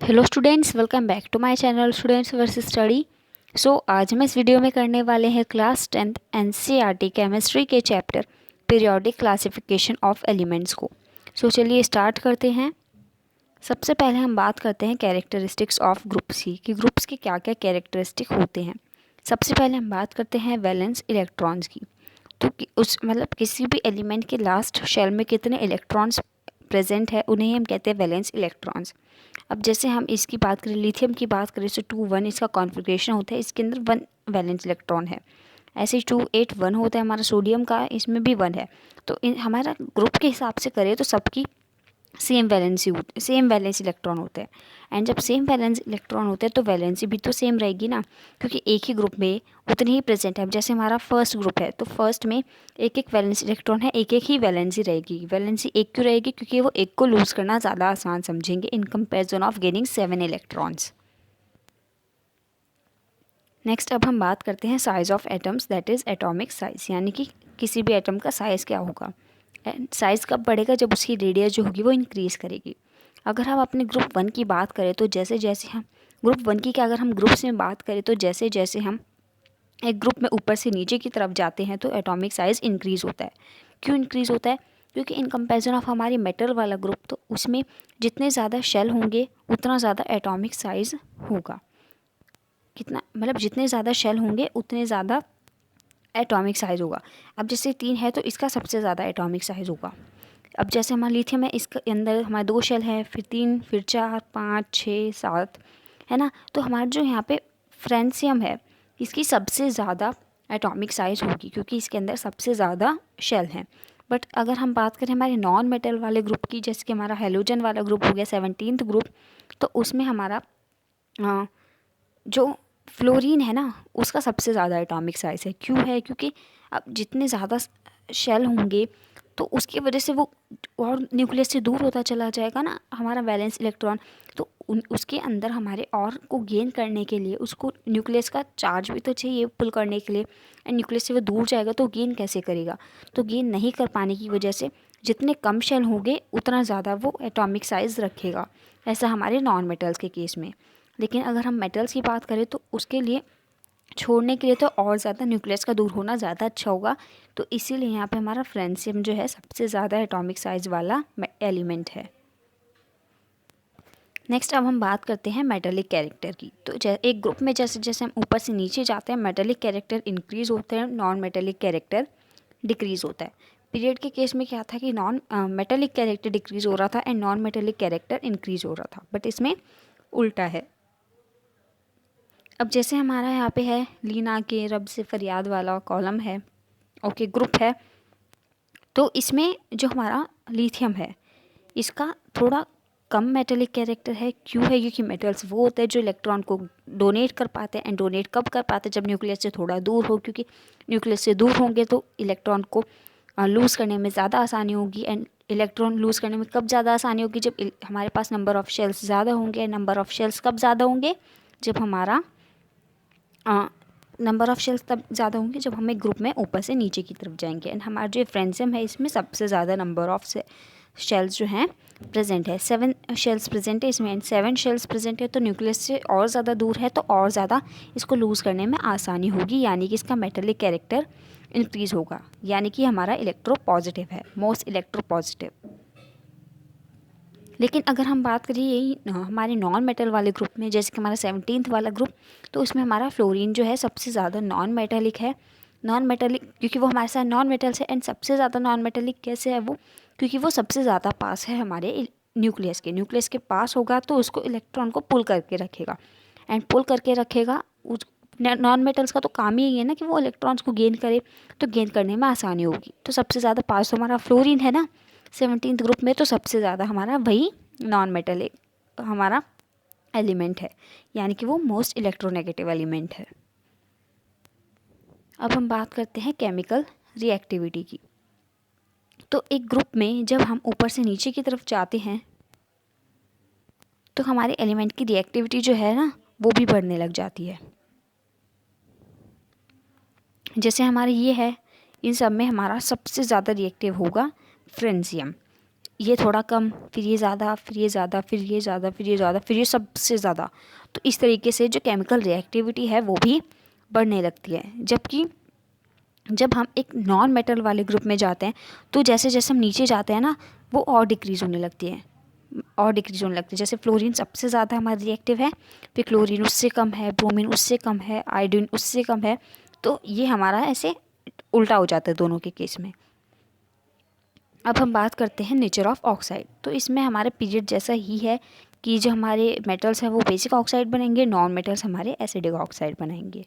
Hello students, welcome back to my channel students versus study. आज हम इस video में करने वाले हैं क्लास 10th एनसीईआरटी केमिस्ट्री के chapter periodic classification of elements को। चलिए स्टार्ट करते हैं। सबसे पहले हम बात करते हैं कैरेक्टरिस्टिक्स ऑफ ग्रुप्स की, कि ग्रुप्स के क्या क्या कैरेक्टरिस्टिक होते हैं। सबसे पहले हम बात करते हैं वैलेंस इलेक्ट्रॉन्स की। तो किसी भी एलिमेंट के लास्ट शेल में कितने इलेक्ट्रॉन्स प्रेजेंट है उन्हें हम कहते हैं वैलेंस इलेक्ट्रॉन्स। अब जैसे हम इसकी बात करें, लिथियम की बात करें तो 2 1 इसका कॉन्फ़िगरेशन होता है, इसके अंदर 1 वैलेंस इलेक्ट्रॉन है। ऐसे 2 8 1 होता है हमारा सोडियम का, इसमें भी 1 है। तो हमारा ग्रुप के हिसाब से करें तो सबकी सेम वैलेंस इलेक्ट्रॉन होते हैं। एंड जब सेम वैलेंस इलेक्ट्रॉन होते हैं तो वैलेंसी भी तो सेम रहेगी ना, क्योंकि एक ही ग्रुप में उतने ही प्रेजेंट है। अब जैसे हमारा फर्स्ट ग्रुप है तो फर्स्ट में एक एक वैलेंस इलेक्ट्रॉन है, एक एक ही वैलेंसी रहेगी। वैलेंसी एक क्यों रहेगी? क्योंकि वो एक को लूज़ करना ज़्यादा आसान समझेंगे in comparison of gaining 7 electrons. Next अब हम बात करते हैं size of atoms, that is atomic size, यानी कि किसी भी एटम का साइज़ क्या होगा। साइज़ कब बढ़ेगा? जब उसकी रेडियस जो होगी वो इंक्रीज़ करेगी। अगर हम अपने ग्रुप 1 की बात करें तो जैसे जैसे हम ग्रुप 1 की क्या, अगर हम ग्रुप्स में बात करें तो जैसे जैसे हम एक ग्रुप में ऊपर से नीचे की तरफ जाते हैं तो एटॉमिक साइज़ इंक्रीज़ होता है। क्यों इंक्रीज़ होता है? क्योंकि इन कंपैरिजन ऑफ हमारी मेटल वाला ग्रुप, तो उसमें जितने ज़्यादा शेल होंगे उतना ज़्यादा एटॉमिक साइज़ होगा। कितना मतलब जितने ज़्यादा शेल होंगे उतने ज़्यादा एटॉमिक साइज़ होगा। अब जैसे 3 है तो इसका सबसे ज़्यादा एटॉमिक साइज़ होगा। अब जैसे हमारा लिथियम है, इसके अंदर हमारे 2 शेल है, फिर 3, फिर 4, 5, 6, 7, है ना। तो हमारा जो यहाँ पे फ्रेंसियम है, इसकी सबसे ज़्यादा एटॉमिक साइज़ होगी क्योंकि इसके अंदर सबसे ज़्यादा शेल हैं। बट अगर हम बात करें हमारे नॉन मेटल वाले ग्रुप की, जैसे कि हमारा हेलोजन वाला ग्रुप हो गया 17th ग्रुप, तो उसमें हमारा जो फ्लोरीन है ना, उसका सबसे ज़्यादा एटॉमिक साइज़ है। क्यों है? क्योंकि अब जितने ज़्यादा शेल होंगे तो उसकी वजह से वो और न्यूक्लियस से दूर होता चला जाएगा ना हमारा वैलेंस इलेक्ट्रॉन। तो उसके अंदर हमारे और को गेन करने के लिए उसको न्यूक्लियस का चार्ज भी तो चाहिए पुल करने के लिए। एंड न्यूक्लियस से वो दूर जाएगा तो गेन कैसे करेगा? तो गेन नहीं कर पाने की वजह से जितने कम शेल होंगे उतना ज़्यादा वो एटॉमिक साइज़ रखेगा। ऐसा हमारे नॉन मेटल्स के केस में। लेकिन अगर हम मेटल्स की बात करें तो उसके लिए छोड़ने के लिए तो और ज़्यादा न्यूक्लियस का दूर होना ज़्यादा अच्छा होगा। तो इसीलिए यहाँ पे हमारा फ्रेंसियम जो है सबसे ज़्यादा एटॉमिक साइज़ वाला एलिमेंट है। नेक्स्ट अब हम बात करते हैं मेटेलिक कैरेक्टर की। तो एक ग्रुप में जैसे जैसे हम ऊपर से नीचे जाते हैं मेटेलिक कैरेक्टर इंक्रीज़ होते हैं, नॉन मेटेलिक कैरेक्टर डिक्रीज़ होता है। पीरियड के केस में क्या था कि नॉन मेटेलिक कैरेक्टर डिक्रीज़ हो रहा था and non metallic character increase हो रहा था, बट इसमें उल्टा है। अब जैसे हमारा यहाँ पे है लीना के रब से फरियाद वाला कॉलम है, ओके ग्रुप है। तो इसमें जो हमारा लिथियम है इसका थोड़ा कम मेटेलिक कैरेक्टर है। क्यों है? क्योंकि मेटल्स वो होते हैं जो इलेक्ट्रॉन को डोनेट कर पाते हैं। एंड डोनेट कब कर पाते हैं? जब न्यूक्लियस से थोड़ा दूर हो, क्योंकि न्यूक्लियस से दूर होंगे तो इलेक्ट्रॉन को लूज़ करने में ज़्यादा आसानी होगी। एंड इलेक्ट्रॉन लूज़ करने में कब ज़्यादा आसानी होगी? जब हमारे पास नंबर ऑफ़ शेल्स ज़्यादा होंगे। नंबर ऑफ़ शेल्स कब ज़्यादा होंगे? जब हमारा नंबर ऑफ़ शेल्स तब ज़्यादा होंगे जब हम एक ग्रुप में ऊपर से नीचे की तरफ जाएंगे। एंड हमारा जो फ्रेंसियम है इसमें सबसे ज़्यादा नंबर ऑफ़ शेल्स जो हैं प्रेजेंट है। 7 शेल्स प्रेजेंट है इसमें एंड 7 शेल्स प्रेजेंट है, तो न्यूक्लियस से और ज़्यादा दूर है तो और ज़्यादा इसको लूज़ करने में आसानी होगी, यानी कि इसका मेटेलिक कैरेक्टर इंक्रीज़ होगा, यानी कि हमारा इलेक्ट्रो पॉजिटिव है, मोस्ट इलेक्ट्रो पॉजिटिव। लेकिन अगर हम बात करें यही हमारे नॉन मेटल वाले ग्रुप में, जैसे कि हमारा 17th वाला ग्रुप, तो उसमें हमारा फ्लोरीन जो है सबसे ज़्यादा नॉन मेटेलिक है। नॉन मेटेलिक क्योंकि वो हमारे साथ नॉन मेटल्स है। एंड सबसे ज़्यादा नॉन मेटेलिक कैसे है वो? क्योंकि वो सबसे ज़्यादा पास है हमारे न्यूक्लियस के पास होगा तो उसको इलेक्ट्रॉन को पुल करके रखेगा। एंड पुल करके रखेगा, नॉन मेटल्स का तो काम ही यही है ना कि वो इलेक्ट्रॉन्स को गेन करे, तो गेन करने में आसानी होगी। तो सबसे ज़्यादा पास तो हमारा फ्लोरीन है ना 17th ग्रुप में, तो सबसे ज़्यादा हमारा वही नॉन मेटेलिक हमारा एलिमेंट है, यानी कि वो मोस्ट इलेक्ट्रोनेगेटिव एलिमेंट है। अब हम बात करते हैं केमिकल रिएक्टिविटी की। तो एक ग्रुप में जब हम ऊपर से नीचे की तरफ जाते हैं तो हमारे एलिमेंट की रिएक्टिविटी जो है ना वो भी बढ़ने लग जाती है। जैसे हमारे ये है, इन सब में हमारा सबसे ज़्यादा रिएक्टिव होगा फ्रेंसियम। ये थोड़ा कम, फिर ये ज़्यादा, फिर ये ज़्यादा, फिर ये ज़्यादा, फिर ये ज़्यादा, फिर ये सबसे ज़्यादा। तो इस तरीके से जो केमिकल रिएक्टिविटी है वो भी बढ़ने लगती है। जबकि जब हम एक नॉन मेटल वाले ग्रुप में जाते हैं तो जैसे जैसे हम नीचे जाते हैं ना, वो और डिक्रीज़ होने लगती है, और डिक्रीज़ होने लगती है। जैसे फ्लोरीन सबसे ज़्यादा हमारा रिएक्टिव है, फिर क्लोरीन उससे कम है, ब्रोमीन उससे कम है, आयोडीन उससे कम है। तो ये हमारा ऐसे उल्टा हो जाता है दोनों के केस में। अब हम बात करते हैं नेचर ऑफ ऑक्साइड। तो इसमें हमारे पीरियड जैसा ही है कि जो हमारे मेटल्स हैं वो बेसिक ऑक्साइड बनेंगे, नॉन मेटल्स हमारे एसिडिक ऑक्साइड बनाएंगे।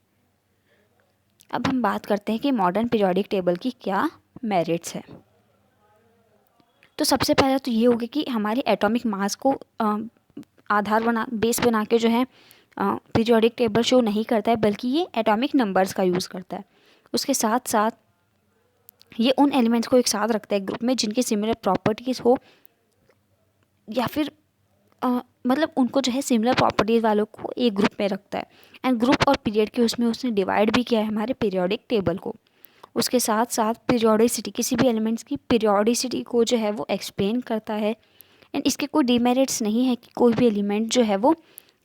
अब हम बात करते हैं कि मॉडर्न पीरियोडिक टेबल की क्या मेरिट्स है। तो सबसे पहला तो ये होगा कि हमारे एटॉमिक मास को बेस बना के जो है पीरियोडिक टेबल शो नहीं करता है, बल्कि ये एटॉमिक नंबर्स का यूज़ करता है। उसके साथ साथ ये उन एलिमेंट्स को एक साथ रखता है ग्रुप में जिनकी सिमिलर प्रॉपर्टीज़ हो, या फिर मतलब उनको जो है सिमिलर प्रॉपर्टीज़ वालों को एक ग्रुप में रखता है। एंड ग्रुप और पीरियड के उसमें उसने डिवाइड भी किया है हमारे पीरियोडिक टेबल को। उसके साथ साथ पीरियोडिसिटी, किसी भी एलिमेंट्स की पीरियोडिसिटी को जो है वो एक्सप्लेन करता है। एंड इसके कोई डिमेरिट्स नहीं है कि कोई भी एलिमेंट जो है वो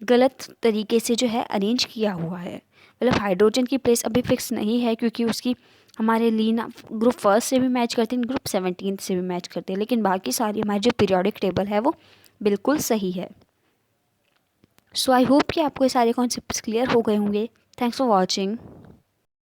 गलत तरीके से जो है अरेंज किया हुआ है। मतलब हाइड्रोजन की प्लेस अभी फिक्स नहीं है, क्योंकि उसकी हमारे लीन ग्रुप फर्स्ट से भी मैच करते हैं, ग्रुप 17 से भी मैच करते हैं, लेकिन बाकी सारी हमारी जो पीरियोडिक टेबल है वो बिल्कुल सही है। सो आई होप कि आपको ये सारे कॉन्सेप्ट्स क्लियर हो गए होंगे। Thanks for watching.